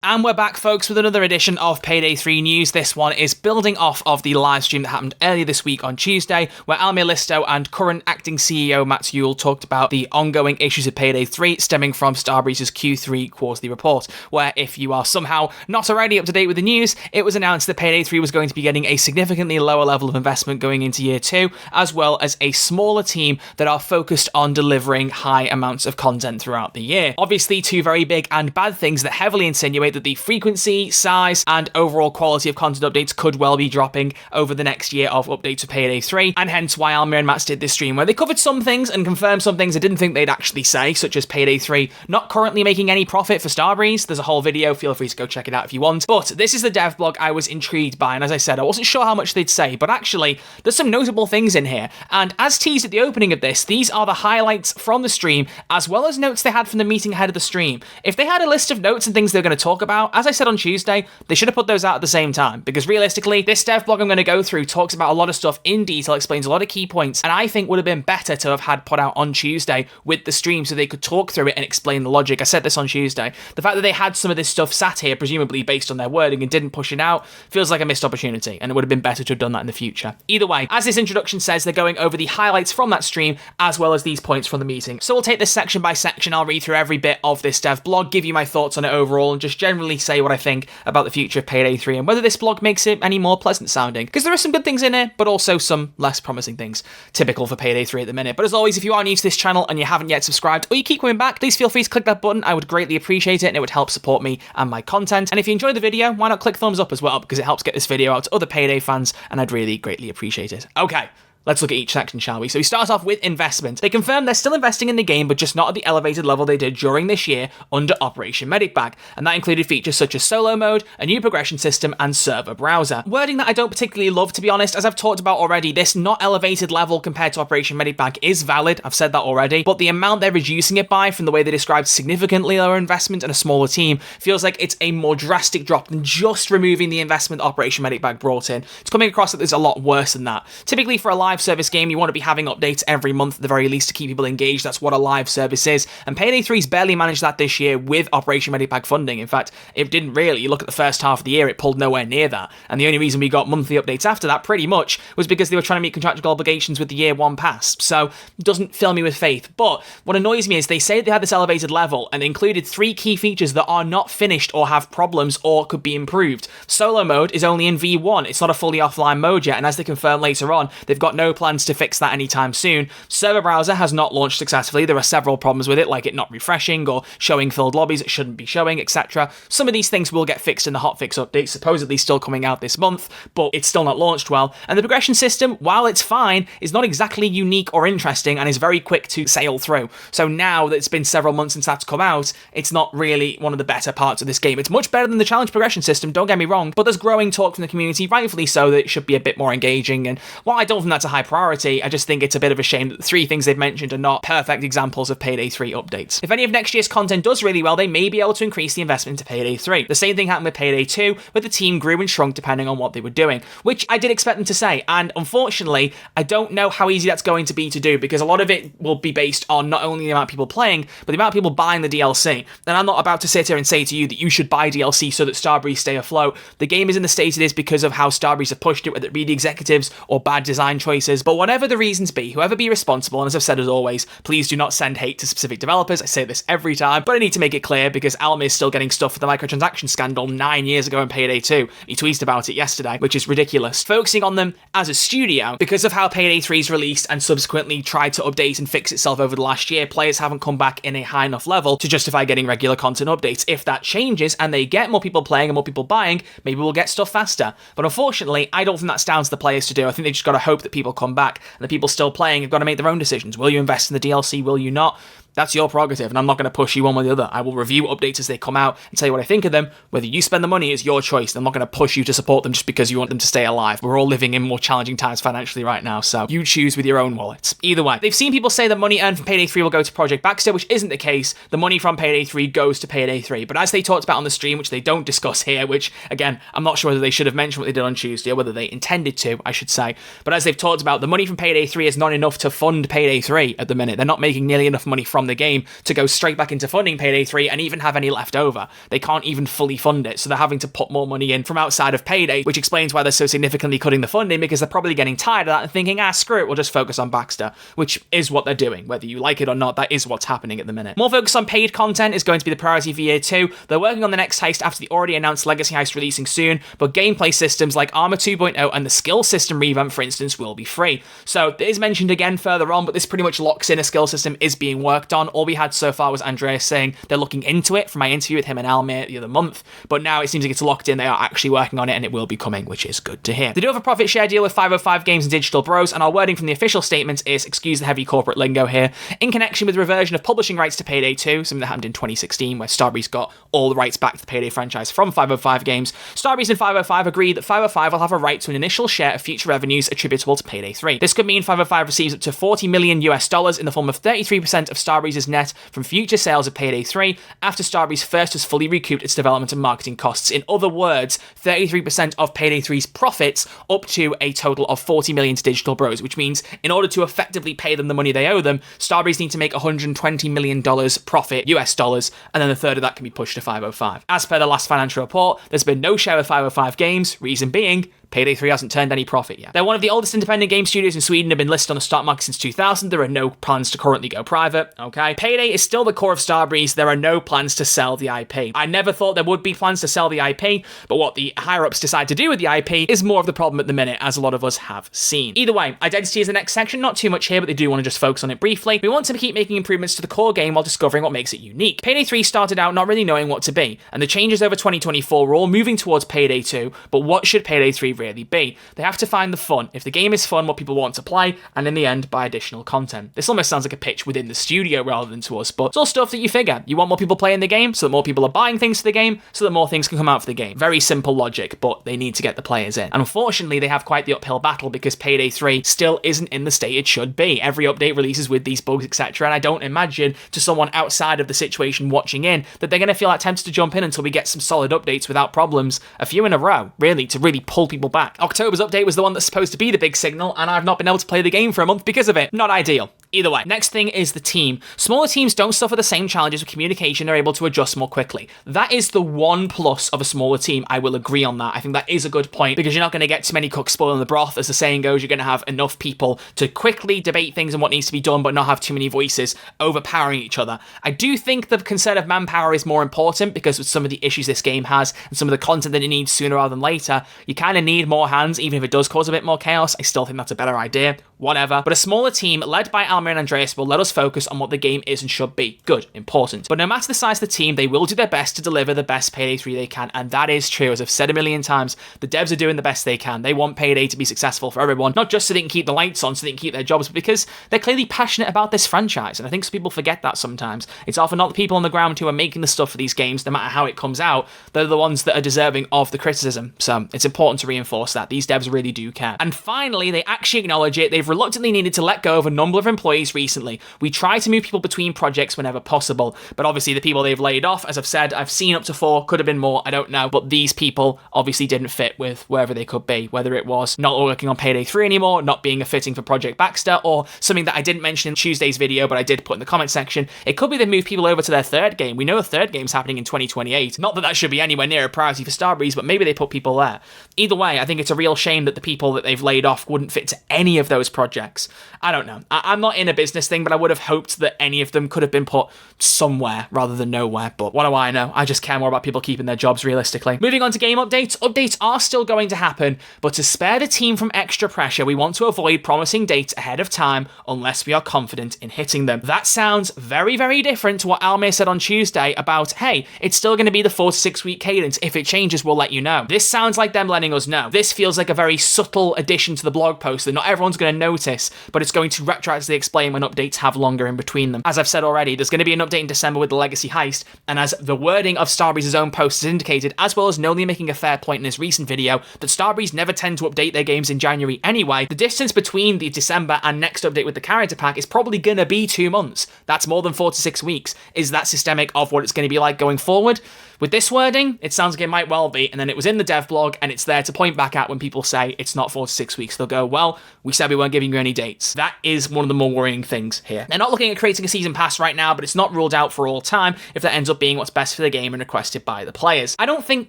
And we're back, folks, with another edition of Payday 3 news. This one is building off of the live stream that happened earlier this week on Tuesday, where Almir Mats and current acting CEO Mats talked about the ongoing issues of Payday 3 stemming from Starbreeze's Q3 quarterly report, where if you are somehow not already up to date with the news, it was announced that Payday 3 was going to be getting a significantly lower level of investment going into year 2, as well as a smaller team that are focused on delivering high amounts of content throughout the year. Obviously, two very big and bad things that heavily insinuate that the frequency, size, and overall quality of content updates could well be dropping over the next year of updates of Payday 3, and hence why Almir and Mats did this stream where they covered some things and confirmed some things I didn't think they'd actually say, such as Payday 3 not currently making any profit for Starbreeze. There's a whole video, feel free to go check it out if you want. But this is the dev blog I was intrigued by, and as I said, I wasn't sure how much they'd say, but actually, there's some notable things in here. And as teased at the opening of this, these are the highlights from the stream, as well as notes they had from the meeting ahead of the stream. If they had a list of notes and things they were going to talk about, as I said on Tuesday, they should have put those out at the same time, because realistically, this dev blog I'm going to go through talks about a lot of stuff in detail, explains a lot of key points, and I think would have been better to have had put out on Tuesday with the stream so they could talk through it and explain the logic. I said this on Tuesday. The fact that they had some of this stuff sat here, presumably based on their wording, and didn't push it out, feels like a missed opportunity, and it would have been better to have done that in the future. Either way, as this introduction says, they're going over the highlights from that stream, as well as these points from the meeting. So we'll take this section by section. I'll read through every bit of this dev blog, give you my thoughts on it overall, and just generally say what I think about the future of Payday 3 and whether this blog makes it any more pleasant sounding. Because there are some good things in it, but also some less promising things. Typical for Payday 3 at the minute. But as always, if you are new to this channel and you haven't yet subscribed, or you keep coming back, please feel free to click that button. I would greatly appreciate it, and it would help support me and my content. And if you enjoyed the video, why not click thumbs up as well, because it helps get this video out to other Payday fans, and I'd really greatly appreciate it. Okay. Let's look at each section, shall we? So we start off with investment. They confirm they're still investing in the game, but just not at the elevated level they did during this year under Operation Medic Bag, and that included features such as solo mode, a new progression system, and server browser. Wording that I don't particularly love, to be honest. As I've talked about already, this not elevated level compared to Operation Medic Bag is valid, I've said that already, but the amount they're reducing it by, from the way they described significantly lower investment and a smaller team, feels like it's a more drastic drop than just removing the investment Operation Medic Bag brought in. It's coming across that there's a lot worse than that. Typically for a live service game, you want to be having updates every month at the very least to keep people engaged. That's what a live service is, and Payday 3's barely managed that this year with Operation Medic Bag funding. In fact, it didn't really. You look at the first half of the year, it pulled nowhere near that, and the only reason we got monthly updates after that, pretty much, was because they were trying to meet contractual obligations with the year 1 pass. So, it doesn't fill me with faith. But what annoys me is they say they had this elevated level and included 3 key features that are not finished or have problems or could be improved. Solo mode is only in V1. It's not a fully offline mode yet, and as they confirm later on, they've got no plans to fix that anytime soon. Server browser has not launched successfully. There are several problems with it, like it not refreshing or showing filled lobbies it shouldn't be showing, etc. Some of these things will get fixed in the hotfix update, supposedly still coming out this month, but it's still not launched well. And the progression system, while it's fine, is not exactly unique or interesting and is very quick to sail through. So now that it's been several months since that's come out, it's not really one of the better parts of this game. It's much better than the challenge progression system, don't get me wrong, but there's growing talk from the community, rightfully so, that it should be a bit more engaging. And while I don't think that's a high priority, I just think it's a bit of a shame that the 3 things they've mentioned are not perfect examples of Payday 3 updates. If any of next year's content does really well, they may be able to increase the investment into Payday 3. The same thing happened with Payday 2, where the team grew and shrunk depending on what they were doing, which I did expect them to say, and unfortunately, I don't know how easy that's going to be to do, because a lot of it will be based on not only the amount of people playing, but the amount of people buying the DLC. And I'm not about to sit here and say to you that you should buy DLC so that Starbreeze stay afloat. The game is in the state it is because of how Starbreeze have pushed it, whether it be the executives or bad design choices, but whatever the reasons be, whoever be responsible, and as I've said as always, please do not send hate to specific developers. I say this every time, but I need to make it clear because Almir is still getting stuff for the microtransaction scandal 9 years ago in Payday 2. He tweeted about it yesterday, which is ridiculous. Focusing on them as a studio, because of how Payday 3's released and subsequently tried to update and fix itself over the last year, players haven't come back in a high enough level to justify getting regular content updates. If that changes and they get more people playing and more people buying, maybe we'll get stuff faster. But unfortunately, I don't think that's down to the players to do. I think they just got to hope that people come back, and the people still playing have got to make their own decisions. Will you invest in the DLC? Will you not? That's your prerogative, and I'm not going to push you one way or the other. I will review updates as they come out and tell you what I think of them. Whether you spend the money is your choice. I'm not going to push you to support them just because you want them to stay alive. We're all living in more challenging times financially right now, so you choose with your own wallets. Either way, they've seen people say that money earned from Payday 3 will go to Project Baxter, which isn't the case. The money from Payday 3 goes to Payday 3. But as they talked about on the stream, which they don't discuss here, which, again, I'm not sure whether they should have mentioned what they did on Tuesday, or whether they intended to, I should say. But as they've talked about, the money from Payday 3 is not enough to fund Payday 3 at the minute. They're not making nearly enough money from from the game to go straight back into funding Payday 3 and even have any left over. They can't even fully fund it, so they're having to put more money in from outside of Payday, which explains why they're so significantly cutting the funding, because they're probably getting tired of that and thinking, screw it, we'll just focus on Baxter, which is what they're doing. Whether you like it or not, that is what's happening at the minute. More focus on paid content is going to be the priority for year 2. They're working on the next heist after the already announced Legacy heist releasing soon, but gameplay systems like Armor 2.0 and the skill system revamp, for instance, will be free. So it is mentioned again further on, but this pretty much locks in a skill system is being worked on. All we had so far was Andreas saying they're looking into it from my interview with him and Almir the other month, but now it seems like it's locked in. They are actually working on it and it will be coming, which is good to hear. They do have a profit share deal with 505 Games and Digital Bros, and our wording from the official statements is, excuse the heavy corporate lingo here, in connection with the reversion of publishing rights to Payday 2, something that happened in 2016 where Starbreeze got all the rights back to the Payday franchise from 505 Games. Starbreeze and 505 agreed that 505 will have a right to an initial share of future revenues attributable to Payday 3. This could mean 505 receives up to $40 million in the form of 33% of Starbreeze's net from future sales of Payday 3 after Starbreeze first has fully recouped its development and marketing costs. In other words, 33% of Payday 3's profits up to a total of $40 million to Digital Bros, which means in order to effectively pay them the money they owe them, Starbreeze need to make $120 million profit, US dollars, and then a third of that can be pushed to 505. As per the last financial report, there's been no share with 505 Games, reason being, Payday 3 hasn't turned any profit yet. They're one of the oldest independent game studios in Sweden, have been listed on the stock market since 2000. There are no plans to currently go private, okay? Payday is still the core of Starbreeze. There are no plans to sell the IP. I never thought there would be plans to sell the IP, but what the higher-ups decide to do with the IP is more of the problem at the minute, as a lot of us have seen. Either way, identity is the next section. Not too much here, but they do want to just focus on it briefly. We want to keep making improvements to the core game while discovering what makes it unique. Payday 3 started out not really knowing what to be, and the changes over 2024 were all moving towards Payday 2, but what should Payday 3 really be? They have to find the fun. If the game is fun, what people want to play, and in the end, buy additional content. This almost sounds like a pitch within the studio rather than to us, but it's all stuff that you figure. You want more people playing the game, so that more people are buying things for the game, so that more things can come out for the game. Very simple logic, but they need to get the players in. And unfortunately, they have quite the uphill battle because Payday 3 still isn't in the state it should be. Every update releases with these bugs, etc., and I don't imagine to someone outside of the situation watching in that they're going to feel like tempted to jump in until we get some solid updates without problems, a few in a row, really, to really pull people back. October's update was the one that's supposed to be the big signal, and I've not been able to play the game for a month because of it. Not ideal. Either way. Next thing is the team. Smaller teams don't suffer the same challenges with communication. They're able to adjust more quickly. That is the one plus of a smaller team. I will agree on that. I think that is a good point because you're not going to get too many cooks spoiling the broth. As the saying goes, you're going to have enough people to quickly debate things and what needs to be done, but not have too many voices overpowering each other. I do think the concern of manpower is more important because with some of the issues this game has and some of the content that it needs sooner rather than later, you kind of need more hands, even if it does cause a bit more chaos. I still think that's a better idea. Whatever. But a smaller team led by Almir and Andreas will let us focus on what the game is and should be. Good. Important. But no matter the size of the team, they will do their best to deliver the best Payday 3 they can, and that is true. As I've said a million times, the devs are doing the best they can. They want Payday to be successful for everyone, not just so they can keep the lights on, so they can keep their jobs, but because they're clearly passionate about this franchise, and I think some people forget that sometimes. It's often not the people on the ground who are making the stuff for these games, no matter how it comes out. They're the ones that are deserving of the criticism, so it's important to reinforce that. These devs really do care. And finally, they actually acknowledge it. They've reluctantly needed to let go of a number of employees recently. We try to move people between projects whenever possible, but obviously the people they've laid off, as I've said, I've seen up to 4, could have been more, I don't know, but these people obviously didn't fit with wherever they could be, whether it was not working on Payday 3 anymore, not being a fitting for Project Baxter, or something that I didn't mention in Tuesday's video, but I did put in the comment section. It could be they moved people over to their third game. We know the third game's happening in 2028. Not that that should be anywhere near a priority for Starbreeze, but maybe they put people there. Either way, I think it's a real shame that the people that they've laid off wouldn't fit to any of those projects. I don't know. I'm not in a business thing, but I would have hoped that any of them could have been put somewhere rather than nowhere. But what do I know? I just care more about people keeping their jobs realistically. Moving on to game updates. Updates are still going to happen, but to spare the team from extra pressure, we want to avoid promising dates ahead of time unless we are confident in hitting them. That sounds very, very different to what Almir said on Tuesday about, hey, it's still going to be the 4 to 6 week cadence. If it changes, we'll let you know. This sounds like them letting us know. This feels like a very subtle addition to the blog post that not everyone's going to notice, but it's going to retroactively explain when updates have longer in between them. As I've said already, there's going to be an update in December with the Legacy heist, and as the wording of Starbreeze's own post has indicated, as well as Noli making a fair point in his recent video, that Starbreeze never tend to update their games in January anyway, the distance between the December and next update with the character pack is probably going to be 2 months. That's more than 4 to 6 weeks. Is that systemic of what it's going to be like going forward? With this wording, it sounds like it might well be, and then it was in the dev blog, and it's there to point back at when people say it's not 4 to 6 weeks. They'll go, well, we said we weren't giving you any dates. That is one of the more worrying things here. They're not looking at creating a season pass right now, but it's not ruled out for all time if that ends up being what's best for the game and requested by the players. I don't think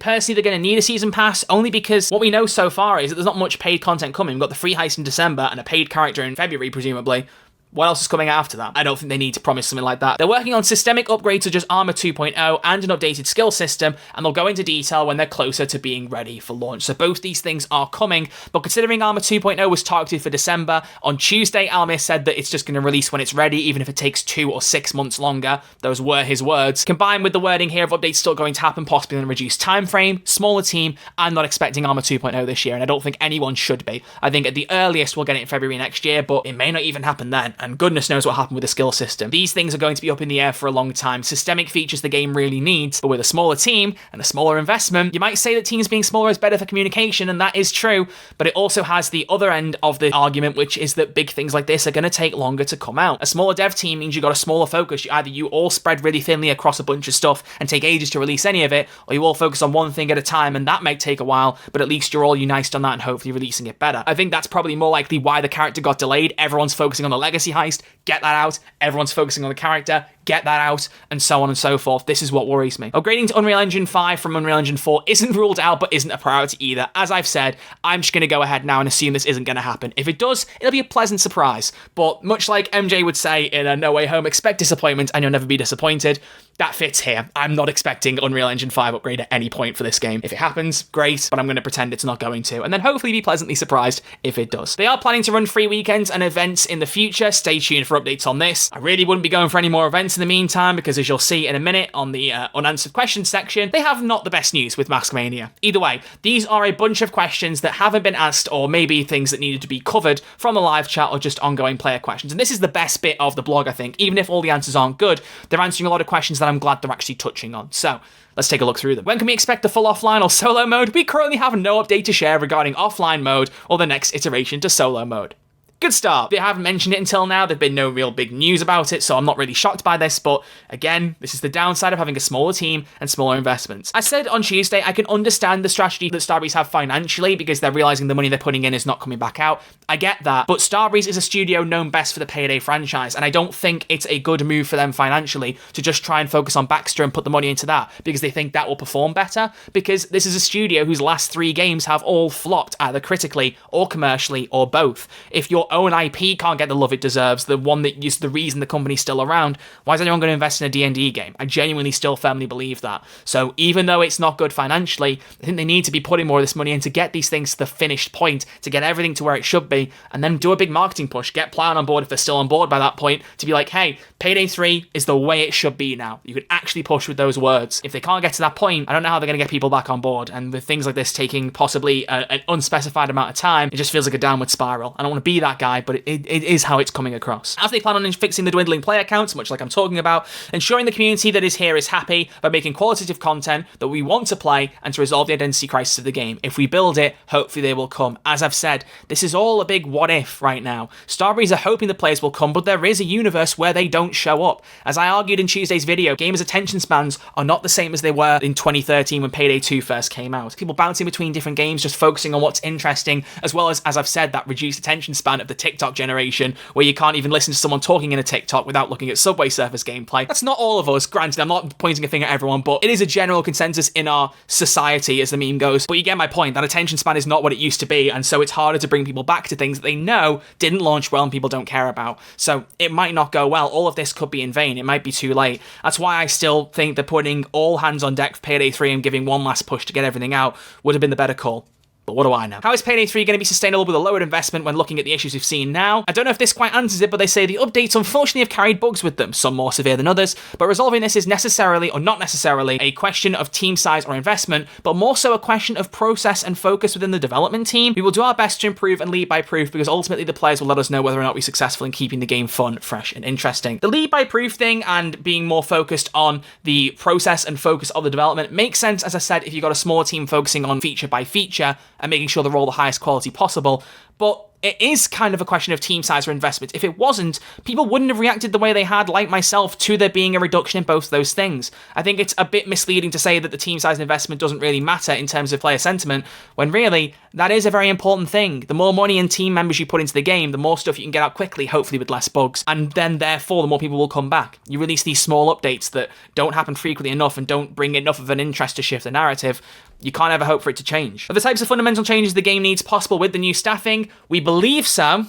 personally they're going to need a season pass, only because what we know so far is that there's not much paid content coming. We've got the free heist in December and a paid character in February, presumably. What else is coming after that? I don't think they need to promise something like that. They're working on systemic upgrades such as Armor 2.0 and an updated skill system, and they'll go into detail when they're closer to being ready for launch. So both these things are coming, but considering Armor 2.0 was targeted for December, on Tuesday, Almir said that it's just going to release when it's ready, even if it takes 2 or 6 months longer. Those were his words. Combined with the wording here of updates still going to happen, possibly in a reduced time frame, smaller team, I'm not expecting Armor 2.0 this year, and I don't think anyone should be. I think at the earliest we'll get it in February next year, but it may not even happen then, and goodness knows what happened with the skill system. These things are going to be up in the air for a long time. Systemic features the game really needs, but with a smaller team and a smaller investment, you might say that teams being smaller is better for communication, and that is true, but it also has the other end of the argument, which is that big things like this are going to take longer to come out. A smaller dev team means you've got a smaller focus. Either you all spread really thinly across a bunch of stuff and take ages to release any of it, or you all focus on one thing at a time, and that may take a while, but at least you're all united on that and hopefully releasing it better. I think that's probably more likely why the character got delayed. Everyone's focusing on the legacy heist, get that out. Everyone's focusing on the character, get that out, and so on and so forth. This is what worries me. Upgrading to Unreal Engine 5 from Unreal Engine 4 isn't ruled out, but isn't a priority either. As I've said, I'm just going to go ahead now and assume this isn't going to happen. If it does, it'll be a pleasant surprise. But much like MJ would say in a No Way Home, expect disappointment and you'll never be disappointed. That fits here. I'm not expecting Unreal Engine 5 upgrade at any point for this game. If it happens, great, but I'm going to pretend it's not going to, and then hopefully be pleasantly surprised if it does. They are planning to run free weekends and events in the future. Stay tuned for updates on this. I really wouldn't be going for any more events in the meantime, because as you'll see in a minute on the unanswered questions section, they have not the best news with Maskmania. Either way, these are a bunch of questions that haven't been asked, or maybe things that needed to be covered from the live chat or just ongoing player questions. And this is the best bit of the blog, I think. Even if all the answers aren't good, they're answering a lot of questions that I'm glad they're actually touching on. So let's take a look through them. When can we expect the full offline or solo mode? We currently have no update to share regarding offline mode or the next iteration to solo mode. Good start. They haven't mentioned it until now. There've been no real big news about it, so I'm not really shocked by this, but again, this is the downside of having a smaller team and smaller investments. I said on Tuesday, I can understand the strategy that Starbreeze have financially because they're realizing the money they're putting in is not coming back out. I get that, but Starbreeze is a studio known best for the Payday franchise, and I don't think it's a good move for them financially to just try and focus on Baxter and put the money into that because they think that will perform better, because this is a studio whose last 3 games have all flopped, either critically or commercially or both. If your own IP can't get the love it deserves, the one that is the reason the company's still around, why is anyone going to invest in a D&D game? I genuinely still firmly believe that. So even though it's not good financially, I think they need to be putting more of this money in to get these things to the finished point, to get everything to where it should be, and then do a big marketing push, get Plan on board if they're still on board by that point, to be like, hey, Payday 3 is the way it should be now. You can actually push with those words. If they can't get to that point, I don't know how they're going to get people back on board, and with things like this taking possibly an unspecified amount of time, it just feels like a downward spiral. I don't want to be that guy, but it is how it's coming across. As they plan on fixing the dwindling player counts, much like I'm talking about, ensuring the community that is here is happy by making qualitative content that we want to play and to resolve the identity crisis of the game. If we build it, hopefully they will come. As I've said, this is all a big what if right now. Starbreeze are hoping the players will come, but there is a universe where they don't show up. As I argued in Tuesday's video, gamers' attention spans are not the same as they were in 2013 when Payday 2 first came out. People bouncing between different games, just focusing on what's interesting, as well as I've said, that reduced attention span of the TikTok generation, where you can't even listen to someone talking in a TikTok without looking at Subway Surfers gameplay. That's not all of us, granted, I'm not pointing a finger at everyone, but it is a general consensus in our society, as the meme goes. But you get my point, that attention span is not what it used to be, and so it's harder to bring people back to things that they know didn't launch well and people don't care about. So it might not go well. All of this could be in vain. It might be too late. That's why I still think that putting all hands on deck for Payday 3 and giving one last push to get everything out would have been the better call. But what do I know? How is Payday 3 going to be sustainable with a lowered investment when looking at the issues we've seen now? I don't know if this quite answers it, but they say the updates unfortunately have carried bugs with them, some more severe than others, but resolving this is necessarily, or not necessarily, a question of team size or investment, but more so a question of process and focus within the development team. We will do our best to improve and lead by proof, because ultimately the players will let us know whether or not we're successful in keeping the game fun, fresh, and interesting. The lead by proof thing and being more focused on the process and focus of the development makes sense, as I said, if you've got a small team focusing on feature by feature and making sure they're all the highest quality possible, but it is kind of a question of team size or investment. If it wasn't, people wouldn't have reacted the way they had, like myself, to there being a reduction in both of those things. I think it's a bit misleading to say that the team size and investment doesn't really matter in terms of player sentiment, when really, that is a very important thing. The more money and team members you put into the game, the more stuff you can get out quickly, hopefully with less bugs, and then therefore the more people will come back. You release these small updates that don't happen frequently enough and don't bring enough of an interest to shift the narrative, you can't ever hope for it to change. Are the types of fundamental changes the game needs possible with the new staffing? We believe so.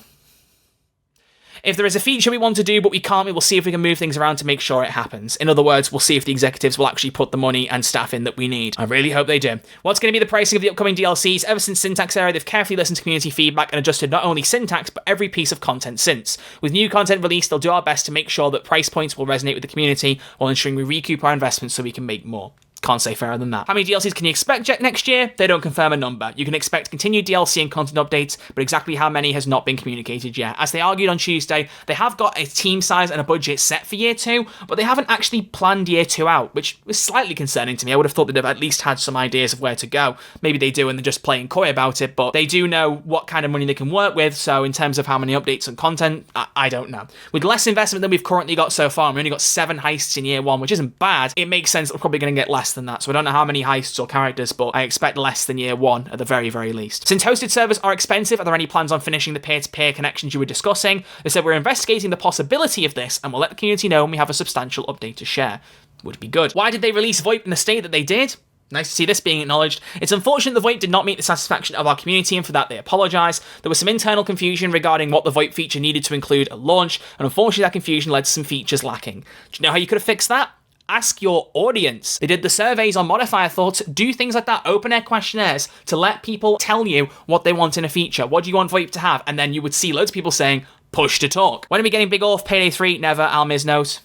If there is a feature we want to do but we can't, we will see if we can move things around to make sure it happens. In other words, we'll see if the executives will actually put the money and staff in that we need. I really hope they do. What's going to be the pricing of the upcoming DLCs? Ever since Syntax era, they've carefully listened to community feedback and adjusted not only syntax, but every piece of content since. With new content released, they'll do our best to make sure that price points will resonate with the community while ensuring we recoup our investments so we can make more. Can't say fairer than that. How many DLCs can you expect next year? They don't confirm a number. You can expect continued DLC and content updates, but exactly how many has not been communicated yet. As they argued on Tuesday, they have got a team size and a budget set for year 2, but they haven't actually planned year 2 out, which was slightly concerning to me. I would have thought they'd have at least had some ideas of where to go. Maybe they do and they're just playing coy about it, but they do know what kind of money they can work with, so in terms of how many updates and content, I don't know. With less investment than we've currently got so far, and we only got 7 heists in year 1, which isn't bad, it makes sense that we're probably going to get less than that. So I don't know how many heists or characters, but I expect less than year 1 at the very, very least. Since hosted servers are expensive, are there any plans on finishing the peer-to-peer connections you were discussing? They said we're investigating the possibility of this and we'll let the community know when we have a substantial update to share. Would be good. Why did they release VoIP in the state that they did? Nice to see this being acknowledged. It's unfortunate the VoIP did not meet the satisfaction of our community, and for that they apologise. There was some internal confusion regarding what the VoIP feature needed to include at launch, and unfortunately that confusion led to some features lacking. Do you know how you could have fixed that? Ask your audience. They did the surveys on modifier thoughts, do things like that, open air questionnaires to let people tell you what they want in a feature. What do you want VoIP to have? And then you would see loads of people saying, push to talk. When are we getting big off Payday 3? Never, Almir's note.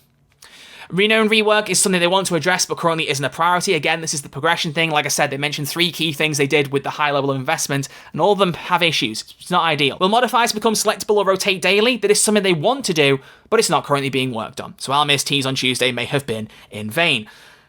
Renown rework is something they want to address but currently isn't a priority. Again, this is the progression thing. Like I said, they mentioned 3 key things they did with the high level of investment, and all of them have issues. It's not ideal. Will modifiers become selectable or rotate daily? That is something they want to do, but it's not currently being worked on. So Almir's tease on Tuesday may have been in vain.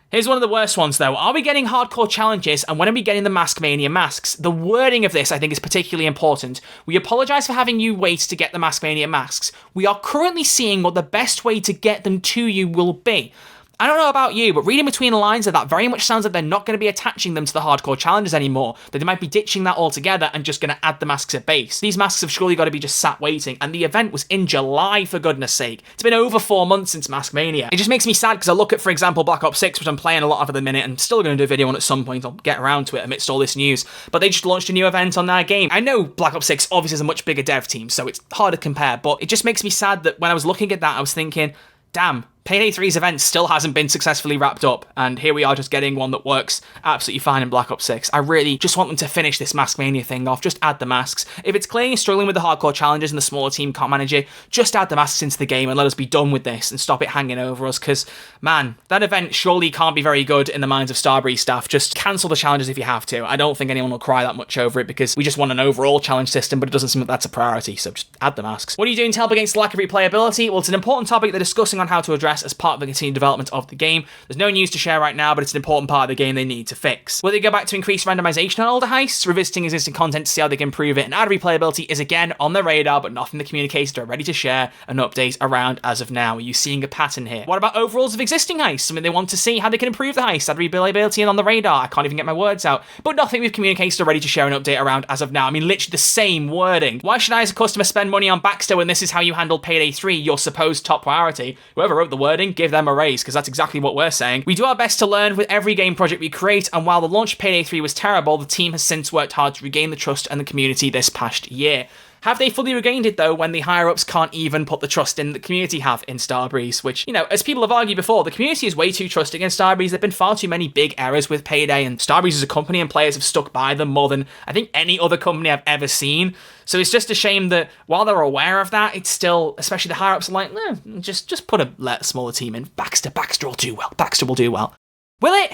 Here's one of the worst ones though. Are we getting hardcore challenges, and when are we getting the Maskmania masks? The wording of this I think is particularly important. We apologise for having you wait to get the Maskmania masks. We are currently seeing what the best way to get them to you will be. I don't know about you, but reading between the lines of that very much sounds like they're not going to be attaching them to the hardcore challenges anymore, that they might be ditching that altogether and just going to add the masks at base. These masks have surely got to be just sat waiting, and the event was in July, for goodness sake. It's been over 4 months since Maskmania. It just makes me sad because I look at, for example, Black Ops 6, which I'm playing a lot of at the minute, and still going to do a video on at some point. I'll get around to it amidst all this news, but they just launched a new event on their game. I know Black Ops 6 obviously is a much bigger dev team, so it's hard to compare, but it just makes me sad that when I was looking at that, I was thinking, damn, Payday 3's event still hasn't been successfully wrapped up, and here we are just getting one that works absolutely fine in Black Ops 6. I really just want them to finish this Maskmania thing off, just add the masks. If it's clearly struggling with the hardcore challenges and the smaller team can't manage it, just add the masks into the game and let us be done with this and stop it hanging over us, because, man, that event surely can't be very good in the minds of Starbreeze staff. Just cancel the challenges if you have to. I don't think anyone will cry that much over it, because we just want an overall challenge system, but it doesn't seem like that's a priority, so just add the masks. What are you doing to help against the lack of replayability? Well, it's an important topic they're discussing on how to address as part of the continued development of the game. There's no news to share right now, but it's an important part of the game they need to fix. Will they go back to increase randomization on older heists? Revisiting existing content to see how they can improve it and add replayability is again on the radar, but nothing the communicators are ready to share an update around as of now. Are you seeing a pattern here? What about overalls of existing heists? Something they want to see, how they can improve the heist, add replayability and on the radar. I can't even get my words out, but nothing we've communicated are ready to share an update around as of now. I mean, literally the same wording. Why should I as a customer spend money on Baxter when this is how you handle Payday 3, your supposed top priority? Whoever wrote the wording, give them a raise, because that's exactly what we're saying. We do our best to learn with every game project we create, and while the launch of Payday 3 was terrible, the team has since worked hard to regain the trust and the community this past year. Have they fully regained it though when the higher-ups can't even put the trust in the community have in Starbreeze? Which, you know, as people have argued before, the community is way too trusting in Starbreeze. There have been far too many big errors with Payday, and Starbreeze as a company and players have stuck by them more than I think any other company I've ever seen. So it's just a shame that while they're aware of that, it's still, especially the higher-ups are like, just put a smaller team in. Baxter will do well. Baxter will do well. Will it?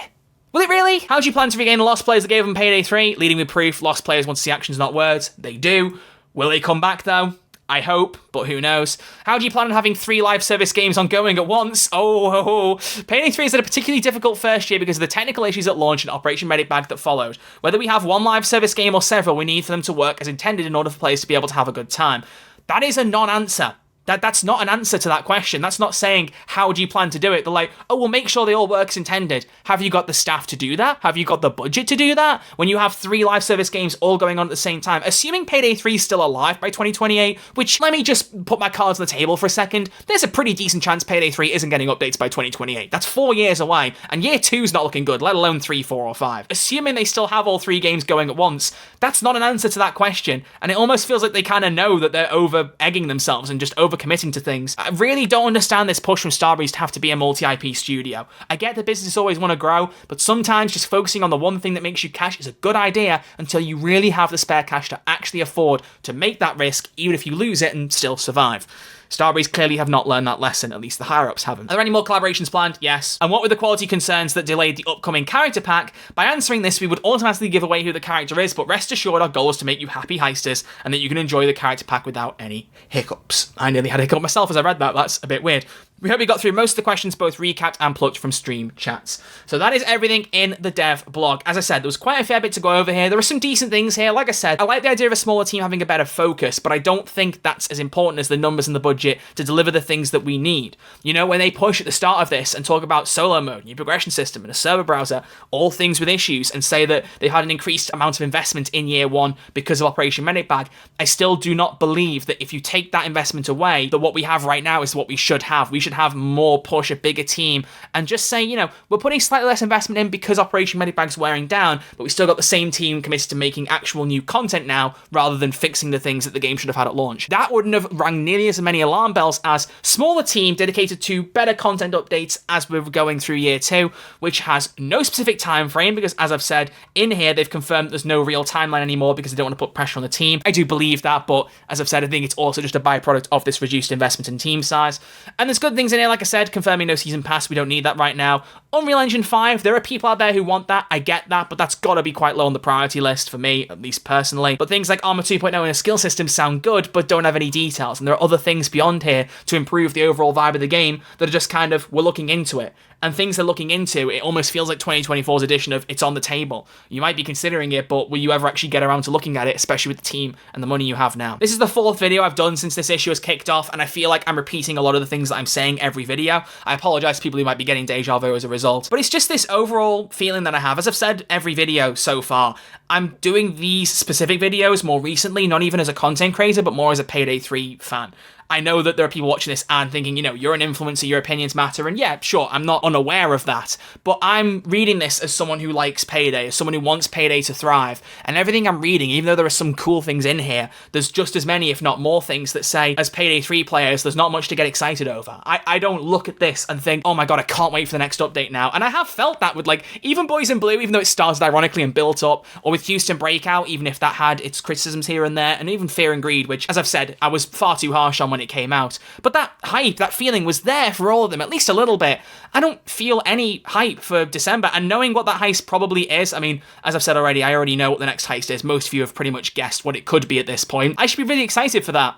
Will it really? How do you plan to regain the lost players that gave them Payday 3? Leading with proof, lost players want to see actions, not words. They do. Will they come back though? I hope, but who knows. How do you plan on having 3 live service games ongoing at once? Oh. Payday 3 has had a particularly difficult first year because of the technical issues at launch and Operation Medic Bag that followed. Whether we have 1 live service game or several, we need for them to work as intended in order for players to be able to have a good time. That is a non-answer. That's not an answer to that question. That's not saying, how do you plan to do it? They're like, oh, we'll make sure they all work as intended. Have you got the staff to do that? Have you got the budget to do that? When you have 3 live service games all going on at the same time, assuming Payday 3 is still alive by 2028, which, let me just put my cards on the table for a second, there's a pretty decent chance Payday 3 isn't getting updates by 2028. That's 4 years away, and year 2's not looking good, let alone 3, 4, or 5. Assuming they still have all 3 games going at once, that's not an answer to that question, and it almost feels like they kind of know that they're over-egging themselves and just over-committing to things. I really don't understand this push from Starbreeze to have to be a multi-IP studio. I get that businesses always want to grow, but sometimes just focusing on the one thing that makes you cash is a good idea until you really have the spare cash to actually afford to make that risk, even if you lose it and still survive. Starbreeze clearly have not learned that lesson, at least the higher-ups haven't. Are there any more collaborations planned? Yes. And what were the quality concerns that delayed the upcoming character pack? By answering this, we would automatically give away who the character is, but rest assured our goal is to make you happy heisters, and that you can enjoy the character pack without any hiccups. I nearly had a hiccup myself as I read that, that's a bit weird. We hope we got through most of the questions, both recapped and plucked from stream chats. So that is everything in the dev blog. As I said, there was quite a fair bit to go over here. There are some decent things here. Like I said, I like the idea of a smaller team having a better focus, but I don't think that's as important as the numbers and the budget to deliver the things that we need. You know, when they push at the start of this and talk about solo mode, new progression system, and a server browser, all things with issues, and say that they've had an increased amount of investment in year 1 because of Operation Medic Bag, I still do not believe that if you take that investment away, that what we have right now is what we should have. We should have more push, a bigger team, and just say, you know, we're putting slightly less investment in because Operation Medic Bag's wearing down, but we still got the same team committed to making actual new content now, rather than fixing the things that the game should have had at launch. That wouldn't have rang nearly as many alarm bells as smaller team dedicated to better content updates as we're going through year 2, which has no specific time frame, because as I've said, in here they've confirmed there's no real timeline anymore because they don't want to put pressure on the team. I do believe that, but as I've said, I think it's also just a byproduct of this reduced investment in team size. And there's good things in here, like I said, confirming no season pass, we don't need that right now. Unreal Engine 5, there are people out there who want that, I get that, but that's gotta be quite low on the priority list for me, at least personally. But things like Armor 2.0 and a skill system sound good, but don't have any details, and there are other things beyond here to improve the overall vibe of the game that are just kind of, we're looking into it. And things they're looking into, it almost feels like 2024's edition of it's on the table. You might be considering it, but will you ever actually get around to looking at it, especially with the team and the money you have now? This is the 4th video I've done since this issue has kicked off, and I feel like I'm repeating a lot of the things that I'm saying every video. I apologize to people who might be getting deja vu as a result, but it's just this overall feeling that I have. As I've said every video so far, I'm doing these specific videos more recently, not even as a content creator, but more as a Payday 3 fan. I know that there are people watching this and thinking, you know, you're an influencer, your opinions matter, and yeah, sure, I'm not unaware of that, but I'm reading this as someone who likes Payday, as someone who wants Payday to thrive, and everything I'm reading, even though there are some cool things in here, there's just as many, if not more things that say, as Payday 3 players, there's not much to get excited over. I don't look at this and think, oh my god, I can't wait for the next update now, and I have felt that with, like, even Boys in Blue, even though it started ironically and built up, or with Houston Breakout, even if that had its criticisms here and there, and even Fear and Greed, which, as I've said, I was far too harsh on when it came out. But that hype, that feeling was there for all of them, at least a little bit. I don't feel any hype for December, and knowing what that heist probably is, I mean, as I've said already, I already know what the next heist is. Most of you have pretty much guessed what it could be at this point. I should be really excited for that.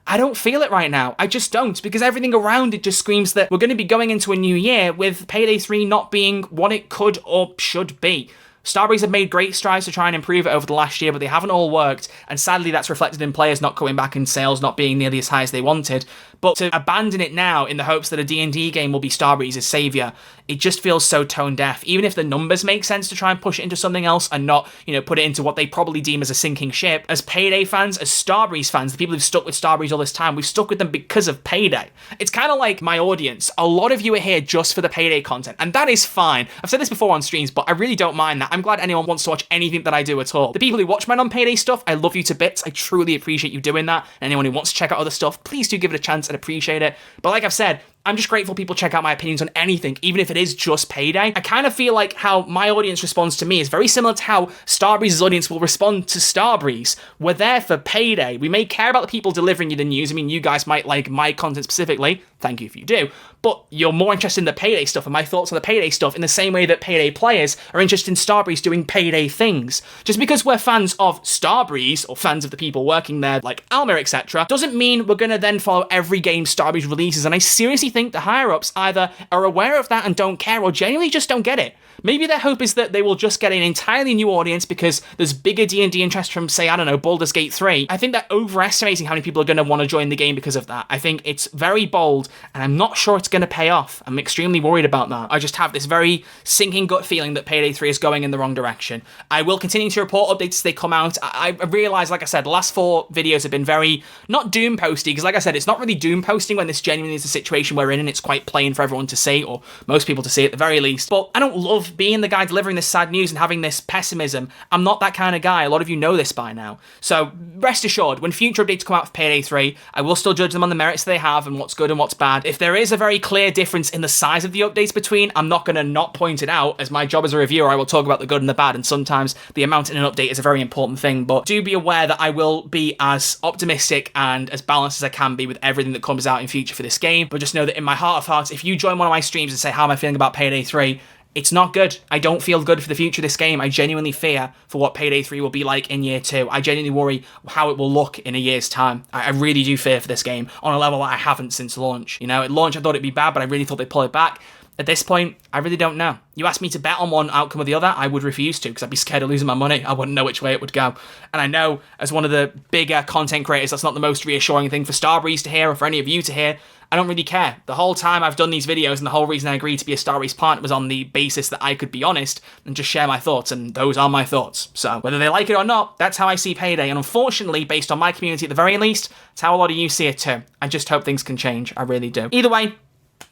I don't feel it right now. I just don't, because everything around it just screams that we're going to be going into a new year with Payday 3 not being what it could or should be. Starbreeze have made great strides to try and improve it over the last year, but they haven't all worked, and sadly that's reflected in players not coming back and sales not being nearly as high as they wanted. But to abandon it now in the hopes that a D&D game will be Starbreeze's saviour, it just feels so tone deaf. Even if the numbers make sense to try and push it into something else and not, you know, put it into what they probably deem as a sinking ship, as Payday fans, as Starbreeze fans, the people who've stuck with Starbreeze all this time, we've stuck with them because of Payday. It's kind of like my audience. A lot of you are here just for the Payday content, and that is fine. I've said this before on streams, but I really don't mind that. I'm glad anyone wants to watch anything that I do at all. The people who watch my non-Payday stuff, I love you to bits. I truly appreciate you doing that. And anyone who wants to check out other stuff, please do give it a chance and appreciate it. But like I've said, I'm just grateful people check out my opinions on anything, even if it is just Payday. I kind of feel like how my audience responds to me is very similar to how Starbreeze's audience will respond to Starbreeze. We're there for Payday. We may care about the people delivering you the news. I mean, you guys might like my content specifically. Thank you if you do. But you're more interested in the Payday stuff and my thoughts on the Payday stuff in the same way that Payday players are interested in Starbreeze doing Payday things. Just because we're fans of Starbreeze, or fans of the people working there, like Almir, etc., doesn't mean we're going to then follow every game Starbreeze releases. And I seriously think the higher-ups either are aware of that and don't care, or genuinely just don't get it. Maybe their hope is that they will just get an entirely new audience because there's bigger D&D interest from, say, I don't know, Baldur's Gate 3. I think they're overestimating how many people are going to want to join the game because of that. I think it's very bold, and I'm not sure it's going to pay off. I'm extremely worried about that. I just have this very sinking gut feeling that Payday 3 is going in the wrong direction. I will continue to report updates as they come out. I realize, like I said, the last 4 videos have been very, not doom posty, because like I said, it's not really doom posting when this genuinely is the situation we're in and it's quite plain for everyone to see, or most people to see at the very least. But I don't love being the guy delivering this sad news and having this pessimism. I'm not that kind of guy. A lot of you know this by now. So rest assured, when future updates come out for Payday 3, I will still judge them on the merits they have and what's good and what's bad. If there is a very clear difference in the size of the updates between, I'm not going to not point it out. As my job as a reviewer, I will talk about the good and the bad, and sometimes the amount in an update is a very important thing. But do be aware that I will be as optimistic and as balanced as I can be with everything that comes out in future for this game. But just know that in my heart of hearts, if you join one of my streams and say, how am I feeling about Payday 3? It's not good. I don't feel good for the future of this game. I genuinely fear for what Payday 3 will be like in year 2. I genuinely worry how it will look in a year's time. I really do fear for this game on a level that I haven't since launch. You know, at launch I thought it'd be bad, but I really thought they'd pull it back. At this point, I really don't know. You asked me to bet on one outcome or the other, I would refuse to, because I'd be scared of losing my money. I wouldn't know which way it would go. And I know, as one of the bigger content creators, that's not the most reassuring thing for Starbreeze to hear, or for any of you to hear. I don't really care. The whole time I've done these videos, and the whole reason I agreed to be a Starbreeze partner was on the basis that I could be honest and just share my thoughts, and those are my thoughts. So, whether they like it or not, that's how I see Payday, and unfortunately, based on my community at the very least, it's how a lot of you see it too. I just hope things can change. I really do. Either way,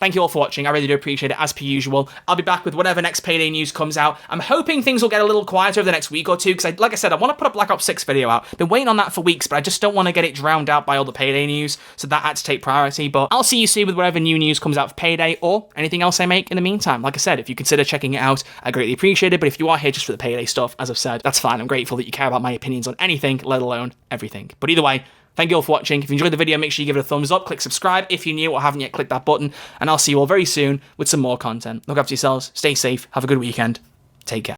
thank you all for watching. I really do appreciate it, as per usual. I'll be back with whatever next Payday news comes out. I'm hoping things will get a little quieter over the next week or two, because, like I said, I want to put a Black Ops 6 video out. Been waiting on that for weeks, but I just don't want to get it drowned out by all the Payday news, so that had to take priority. But I'll see you soon with whatever new news comes out for Payday, or anything else I make in the meantime. Like I said, if you consider checking it out, I greatly appreciate it, but if you are here just for the Payday stuff, as I've said, that's fine. I'm grateful that you care about my opinions on anything, let alone everything. But either way, thank you all for watching. If you enjoyed the video, make sure you give it a thumbs up, click subscribe if you're new or haven't yet clicked that button, and I'll see you all very soon with some more content. Look after yourselves, stay safe, have a good weekend, take care.